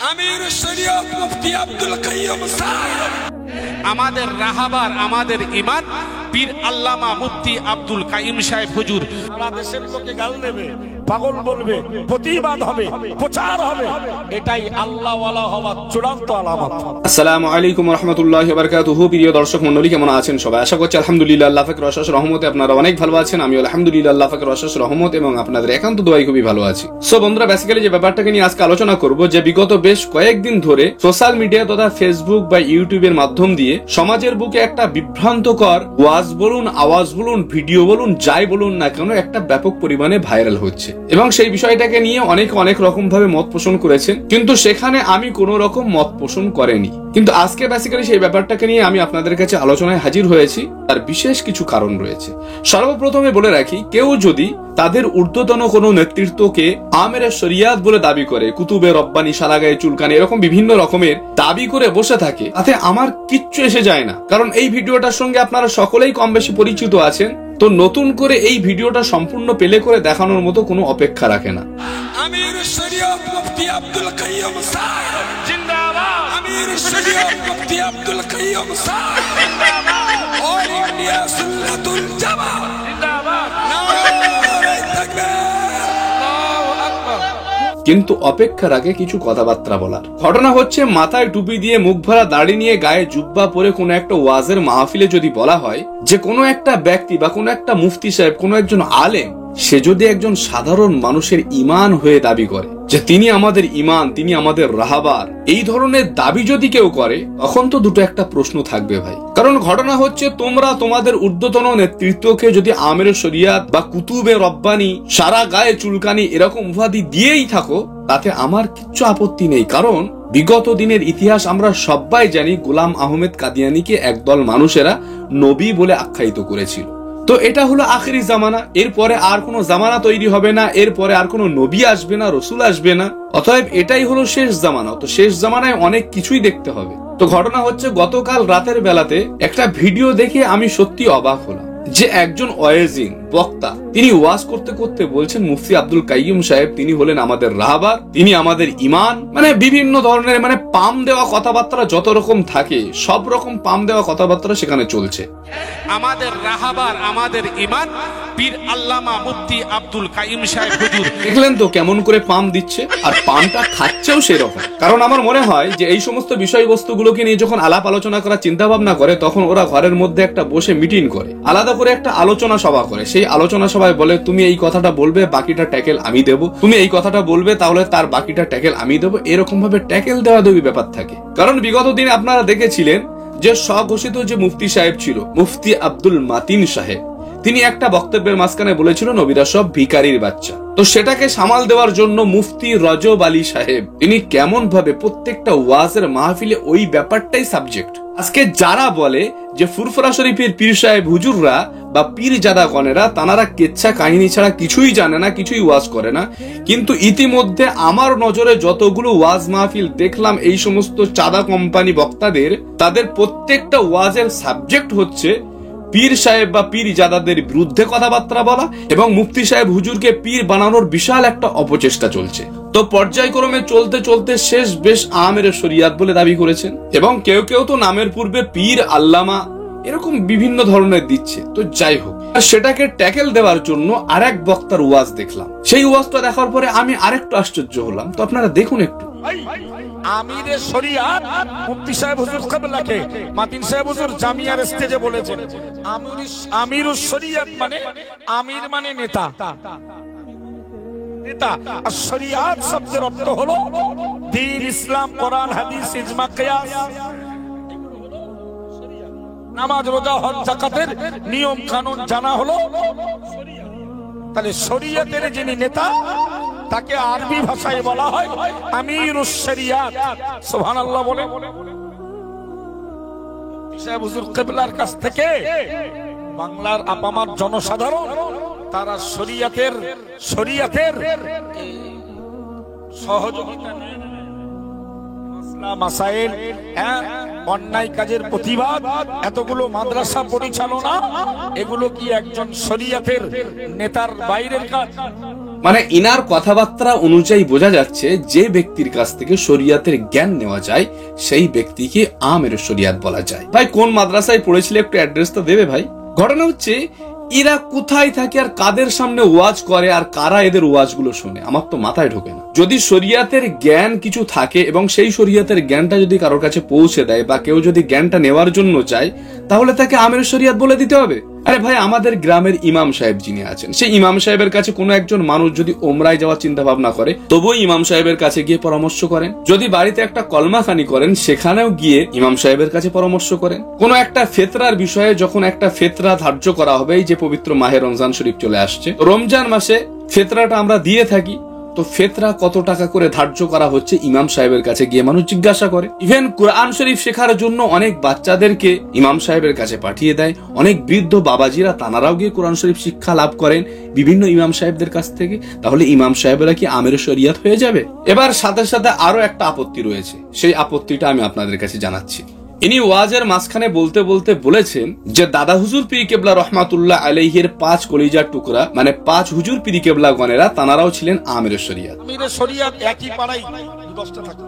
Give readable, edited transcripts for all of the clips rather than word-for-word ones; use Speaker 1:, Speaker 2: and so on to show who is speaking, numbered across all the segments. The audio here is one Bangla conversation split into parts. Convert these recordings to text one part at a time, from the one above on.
Speaker 1: আমির শরীয়ত মুফতি আব্দুল কাইয়ুম সাহেব,
Speaker 2: আমাদের রাহাবার, আমাদের ইমান পীর আল্লামা মুফতি আব্দুল কাইয়ুম সাহেব হুজুর।
Speaker 3: সারা দেশের লোকে গাল দেবে, পাগল বলবে, প্রতিবাদ হবে, প্রচার হবে, এটাই আল্লাহওয়ালা হওয়ার চূড়ান্ত আলামত।
Speaker 4: আসসালামু আলাইকুম ওয়া রাহমাতুল্লাহি ওয়া বারাকাতুহু। প্রিয় দর্শক মণ্ডলী, কেমন আছেন সবাই? আশা করছি আলহামদুলিল্লাহ আল্লাহ পাকের অশেষ রহমতে আপনারা অনেক ভালো আছেন। আমি আলহামদুলিল্লাহ আল্লাহ পাকের অশেষ রহমত এবং আপনাদের একান্ত দোয়ায় খুবই ভালো আছি। সো বন্ধুরা, বেসিক্যালি যে ব্যাপারটাকে নিয়ে আজকে আলোচনা করব, যে বিগত বেশ কয়েকদিন ধরে সোশ্যাল মিডিয়া তথা ফেসবুক বা ইউটিউবের মাধ্যম দিয়ে সমাজের বুকে একটা বিভ্রান্তকর ওয়াজ বলুন, আওয়াজ বলুন, ভিডিও বলুন, যাই বলুন না কেন, একটা ব্যাপক পরিমাণে ভাইরাল হচ্ছে এবং সেই বিষয়টাকে নিয়ে অনেক রকম ভাবে মত পোষণ করেছেন, কিন্তু সেখানে আমি কোন রকম মত পোষণ করেনি। কিন্তু আজকে বেসিক্যালি সেই ব্যাপারটাকে নিয়ে আমি আপনাদের কাছে আলোচনায় হাজির হয়েছি। তার বিশেষ কিছু কারণ রয়েছে। সর্বপ্রথমে বলে রাখি, কেউ যদি তাদের ঊর্ধ্বতন কোনো নেতৃত্বকে আমিরে শরিয়াত বলে দাবি করে, কুতুবে রব্বানি, সারাগায়ে চুলকানি, এরকম বিভিন্ন রকমের দাবি করে বসে থাকে, তাতে আমার কিচ্ছু এসে যায় না। কারণ এই ভিডিওটার সঙ্গে আপনারা সকলেই কম বেশি পরিচিত আছেন। তো নতুন করে এই ভিডিওটা সম্পূর্ণ পেলে করে দেখানোর মতো কোনো অপেক্ষা রাখে না।
Speaker 1: আমির শরীয়ত মুফতি আব্দুল কাইয়ুম সাহেব
Speaker 3: জিন্দাবাদ,
Speaker 1: আমির শরীয়ত মুফতি আব্দুল কাইয়ুম সাহেব জিন্দাবাদ, অল ইন্ডিয়া সুন্নাতুল জামাত
Speaker 3: জিন্দাবাদ,
Speaker 1: নারে তাকবীর।
Speaker 4: কিন্তু অপেক্ষার আগে কিছু কথাবার্তা বলার। ঘটনা হচ্ছে, মাথায় টুপি দিয়ে, মুখ ভরা দাড়ি নিয়ে, গায়ে জুব্বা পরে কোনো একটা ওয়াজের মাহফিলে যদি বলা হয় যে কোনো একটা ব্যক্তি বা কোনো একটা মুফতি সাহেব, কোনো একজন আলেম, সে যদি একজন সাধারণ মানুষের ইমান হয়ে দাবি করে যে তিনি আমাদের ইমান, তিনি আমাদের রাহাবার, এই ধরনের দাবি যদি কেউ করে, তখন তো দুটো একটা প্রশ্ন থাকবে ভাই। কারণ ঘটনা হচ্ছে, তোমরা তোমাদের ঊর্ধ্বতন নেতৃত্বকে যদি আমিরে শরিয়াত বা কুতুবে রব্বানি, সারা গায়ে চুলকানি এরকম উপাধি দিয়েই থাকো, তাতে আমার কিচ্ছু আপত্তি নেই। কারণ বিগত দিনের ইতিহাস আমরা সবাই জানি, গোলাম আহমেদ কাদিয়ানীকে একদল মানুষেরা নবী বলে আখ্যায়িত করেছিল। তো এটা হলো আখেরি জামানা, এরপরে আর কোনো জামানা তৈরি হবে না, এরপরে আর কোনো নবী আসবে না, রসুল আসবে না, অতএব এটাই হলো শেষ জামানা। তো শেষ জামানায় অনেক কিছুই দেখতে হবে। তো ঘটনা হচ্ছে, গতকাল রাতের বেলাতে একটা ভিডিও দেখে আমি সত্যি অবাক হলাম যে একজন ওয়াইজিন বক্তা, তিনি ওয়াজ করতে করতে বলছেন মুফতি আব্দুল কাইয়ুম সাহেব তিনি হলেন আমাদের রাহাবার, তিনি আমাদের ইমান, মানে বিভিন্ন ধরনের মানে পাম দেওয়া কথাবার্তা যত রকম থাকে, সব রকম পাম দেওয়া কথাবার্তা সেখানে চলছে।
Speaker 2: আমাদের রাহাবার, আমাদের ইমান পীর আল্লামা মুফতি আব্দুল কাইয়ুম সাহেব হুজুর।
Speaker 4: দেখলেন তো কেমন করে পাম দিচ্ছে, আর পামটা খাচ্ছেও সেরকম। কারণ আমার মনে হয় যে এই সমস্ত বিষয়বস্তুগুলোকে নিয়ে যখন আলাপ আলোচনা করার চিন্তা ভাবনা করে, তখন ওরা ঘরের মধ্যে একটা বসে মিটিং করে, আলাদা করে একটা আলোচনা সভা করে। সেই আলোচনা সভায় বলে, তুমি এই কথাটা বলবে, বাকিটা ট্যাকেল আমি দেবো, তুমি এই কথাটা বলবে, তাহলে তার বাকিটা ট্যাকেল আমি দেবো, এরকম ভাবে ট্যাকেল দেওয়া দেওয়ি ব্যাপার থাকে। কারণ বিগত দিন আপনারা দেখেছিলেন যে স্বঘোষিত যে মুফতি সাহেব ছিল, মুফতি আব্দুল মাতিন সাহেব, তিনি একটা বক্তব্যের মাঝখানে বলেছিল নবীরা সব ভিখারির বাচ্চা। তো সেটাকে সামাল দেওয়ার জন্য মুফতি রজব আলী সাহেব তিনি কেমন ভাবে প্রত্যেকটা ওয়াজের মাহফিলে ওই ব্যাপারটাই সাবজেক্ট। আজকে যারা বলে যে ফুরফুরা শরীফের পীর সাহেব হুজুররা বা পীর জাদা গণেরা, তানারা কেচ্ছা কাহিনী ছাড়া কিছুই জানে না, কিছুই ওয়াজ করে না, কিন্তু ইতিমধ্যে আমার নজরে যতগুলো ওয়াজ মাহফিল দেখলাম এই সমস্ত চাঁদা কোম্পানি বক্তাদের, তাদের প্রত্যেকটা ওয়াজের সাবজেক্ট হচ্ছে পীর সাহেব বা পীর জাদাদের বিরুদ্ধে কথাবার্তা বলা এবং মুফতি সাহেব হুজুরকে পীর বানানোর বিশাল একটা অপচেষ্টা চলছে। তো পর্যায়ক্রমে চলতে চলতে শেষ বেশ আমিরে শরিয়াত বলে দাবি করেছেন এবং কেউ কেউ তো নামের পূর্বে পীর, আল্লামা এরকম বিভিন্ন ধরনের দিচ্ছে। তো যাই হোক, সেটাকে ট্যাকেল দেওয়ার জন্য আরেক বক্তার ওয়াজ দেখলাম। সেই ওয়াজটা দেখার পরে আমি আরেকটু আশ্চর্য হলাম। তো আপনারা দেখুন একটু।
Speaker 3: আমিরে শরিয়াত মুফতি সাহেব হুজুর কিবলাকে মাতিন সাহেব হুজুর জামিয়ার স্টেজে বলেছেন, আমিরুস শরিয়াত মানে আমির মানে নেতা, নেতা। আর শরিয়াত শব্দের অর্থ হলো দ্বীন, ইসলাম, কোরআন, হাদিস, ইজমা, কিয়াস, নামাজ, রোজা, হজ, যাকাতের নিয়ম কানুন জানা হলো শরিয়াত। তাহলে শরিয়াতের যিনি নেতা, তাকে আরবি ভাষায় বলা হয় আমিরুস শরিয়াত। সুবহানাল্লাহ বলে সাহেব হুজুর কিবলার কাছ থেকে বাংলার আপামার জনসাধারণ তারা শরিয়াতের সহযোগিতা নেন, মাসলা মাসাইল, অন্যায় কাজের প্রতিবাদ, এতগুলো মাদ্রাসা পরিচালনা, এগুলো কি একজন শরিয়াতের নেতার বাইরের কাজ?
Speaker 4: মানে ইনার কথাবার্তা অনুযায়ী বোঝা যাচ্ছে যে ব্যক্তির কাছ থেকে শরিয়াতের জ্ঞান নেওয়া যায় সেই ব্যক্তিকে আমের শরিয়াত বলা যায়। ভাই কোন মাদ্রাসায় পড়েছিলে একটু অ্যাড্রেসটা দেবে ভাই। ঘটনা হচ্ছে এরা কোথায় থাকে আর কাদের সামনে ওয়াজ করে আর কারা এদের ওয়াজগুলো শোনে, আমার তো মাথায় ঢোকে না। যদি শরিয়াতের জ্ঞান কিছু থাকে এবং সেই শরিয়াতের জ্ঞানটা যদি কারোর কাছে পৌঁছে দেয় বা কেউ যদি জ্ঞানটা নেওয়ার জন্য চায়, তাহলে তাকে আমের শরিয়াত বলে দিতে হবে। আরে ভাই, আমাদের গ্রামের ইমাম সাহেব যিনি আছেন, সেই ইমাম সাহেবের কাছে কোনো একজন মানুষ যদি ওমরায় যাওয়ার চিন্তা ভাবনা করে, তবুও ইমাম সাহেবের কাছে গিয়ে পরামর্শ করেন। যদি বাড়িতে একটা কলমাখানি করেন, সেখানেও গিয়ে ইমাম সাহেবের কাছে পরামর্শ করেন। কোনো একটা ফেতরার বিষয়ে যখন একটা ফেতরা ধার্য করা হবে, এই যে পবিত্র মাহে রমজান শরীফ চলে আসছে, রমজান মাসে ফেতরাটা আমরা দিয়ে থাকি, তো ফেতরা কত টাকা করে ধার্য করা হচ্ছে ইমাম সাহেবের কাছে গিয়ে মানুষ জিজ্ঞাসা করে। ইভেন কোরআন শরীফ শেখার জন্য অনেক বাচ্চাদেরকে ইমাম সাহেবের কাছে পাঠিয়ে দেয়। অনেক বৃদ্ধ বাবাজিরা তানারাও গিয়ে কোরআন শরীফ শিক্ষা লাভ করেন বিভিন্ন ইমাম সাহেবদের কাছ থেকে। তাহলে ইমাম সাহেবরা কি আমের শরিয়াত হয়ে যাবে? এবার সাথে সাথে আরো একটা আপত্তি রয়েছে, সেই আপত্তিটা আমি আপনাদের কাছে জানাচ্ছি। ইনি ওয়াজের মাঝখানে বলতে বলতে বলেছেন যে দাদা হুজুর পীর কেবলা রহমাতুল্লাহ আলাইহির 5 কলিজার টুকরা, মানে 5 হুজুর পীর কেবলা গণেরা, তানারাও ছিলেন আমির শরিয়াত।
Speaker 3: আমির শরিয়াত একই পাড়ায় 10টা থাকে।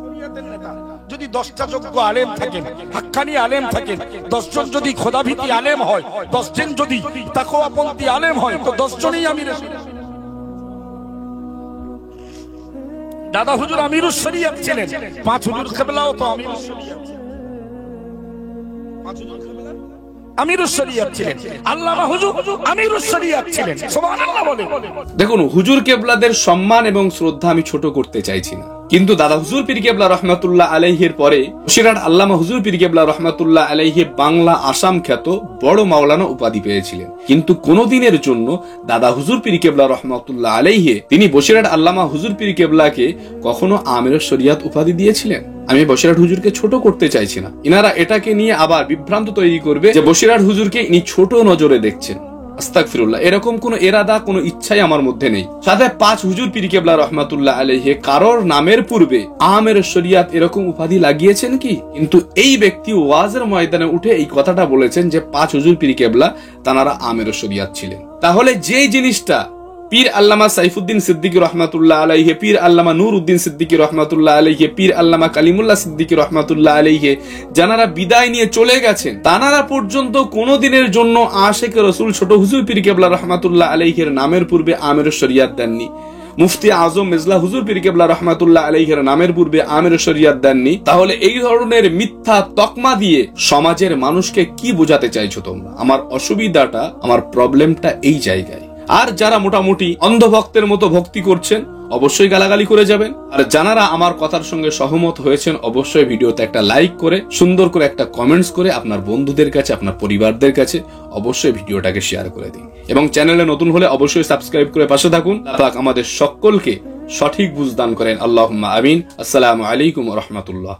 Speaker 3: শরিয়াতের নেতা যদি 10টা যোগ্য আলেম থাকেন, হাক্কানি আলেম থাকেন, 10 জন যদি খোদাভীতি আলেম হয়, 10 জন যদি তাকওয়াপন্থী আলেম হয়, তো 10 জনই আমির শরিয়াত। দাদা হুজুর আমিরুস শরিয়াত ছিলেন, 5 হুজুর কেবলাও তো আমিরুস শরিয়াত ছিলেন। 5 হুজুর কেবলা আমিরুস শরিয়াত ছিলেন, আল্লামা হুজুর আমিরুস শরিয়াত ছিলেন। সুবহানাল্লাহ বলে।
Speaker 4: দেখুন, হুজুর কেবলাদের সম্মান এবং শ্রদ্ধা আমি ছোট করতে চাইছি না, কিন্তু দাদা হুজুর পীর কেবলা রহমাতুল্লাহ আলাইহির পরে বসিরহাট আল্লামা হুজুর পীর কেবলা রহমাতুল্লাহ আলাইহি বাংলা আসাম খ্যাত বড় মাওলানা উপাধি পেয়েছিলেন। কিন্তু কোনদিনের জন্য দাদা হুজুর পীর কেবলা রহমাতুল্লাহ আলাইহি তিনি বসিরহাট আল্লামা হুজুর পীর কেবলাকে কখনো আমির শরিয়াত উপাধি দিয়েছিলেন? আমি বসিরহাট হুজুরকে ছোট করতে চাইছি না। ইনারা এটাকে নিয়ে আবার বিভ্রান্ত তৈরি করবে যে বসিরহাট হুজুরকে ইনি ছোট নজরে দেখছেন। আস্তাগফিরুল্লাহ, এরকম কোন এরাদা, কোন ইচ্ছাই আমার মধ্যে নেই। সাথে 5 হুজুর পীর কেবলা রহমাতুল্লাহ আলাইহি কারোর নামের পূর্বে আমের শরিয়াত এরকম উপাধি লাগিয়েছেন কি? কিন্তু এই ব্যক্তি ওয়াজের ময়দানে উঠে এই কথাটা বলেছেন যে 5 হুজুর পীর কেবলা তানারা আমের শরিয়াত ছিলেন। তাহলে যে জিনিসটা পীর আল্লামা সাইফুদ্দিন সিদ্দিকী রহমাতুল্লাহ আলাইহি, পীর আল্লামা নূর উদ্দিন সিদ্দিকী রহমাতুল্লাহ আলাইহি, পীর আল্লামা কালিমুল্লাহ সিদ্দিকী রহমাতুল্লাহ আলাইহি যারা বিদায় নিয়ে চলে গেছেন, তানারা পর্যন্ত কোনদিনের জন্য আশিকে রাসূল ছোট হুজুর পীর কেবলা রহমাতুল্লাহ আলাইহির নামের পূর্বে আমির শরিয়াত দেননি। মুফতি আজম মেজলা হুজুর পীর কেবলা রহমাতুল্লাহ আলাইহির নামের পূর্বে আমির শরিয়াত দেননি। তাহলে এই ধরনের মিথ্যা তকমা দিয়ে সমাজের মানুষকে কি বোঝাতে চাইছো তোমরা? আমার অসুবিধাটা, আমার প্রবলেমটা এই জায়গায়। আর যারা মোটামুটি অন্ধভক্তের মতো ভক্তি করছেন, অবশ্যই গালাগালি করে যাবেন। আর যারা আমার কথার সঙ্গে সহমত হয়েছেন, অবশ্যই ভিডিওতে একটা লাইক করে, সুন্দর করে একটা কমেন্টস করে আপনার বন্ধুদের কাছে, আপনার পরিবারদের কাছে অবশ্যই ভিডিওটাকে শেয়ার করে দিন। এবং চ্যানেলে নতুন হলে অবশ্যই সাবস্ক্রাইব করে পাশে থাকুন। আল্লাহ পাক আমাদের সকলকে সঠিক বুঝ দান করেন। আল্লাহুম্মা আমিন। আসসালামু আলাইকুম ওয়া রাহমাতুল্লাহ।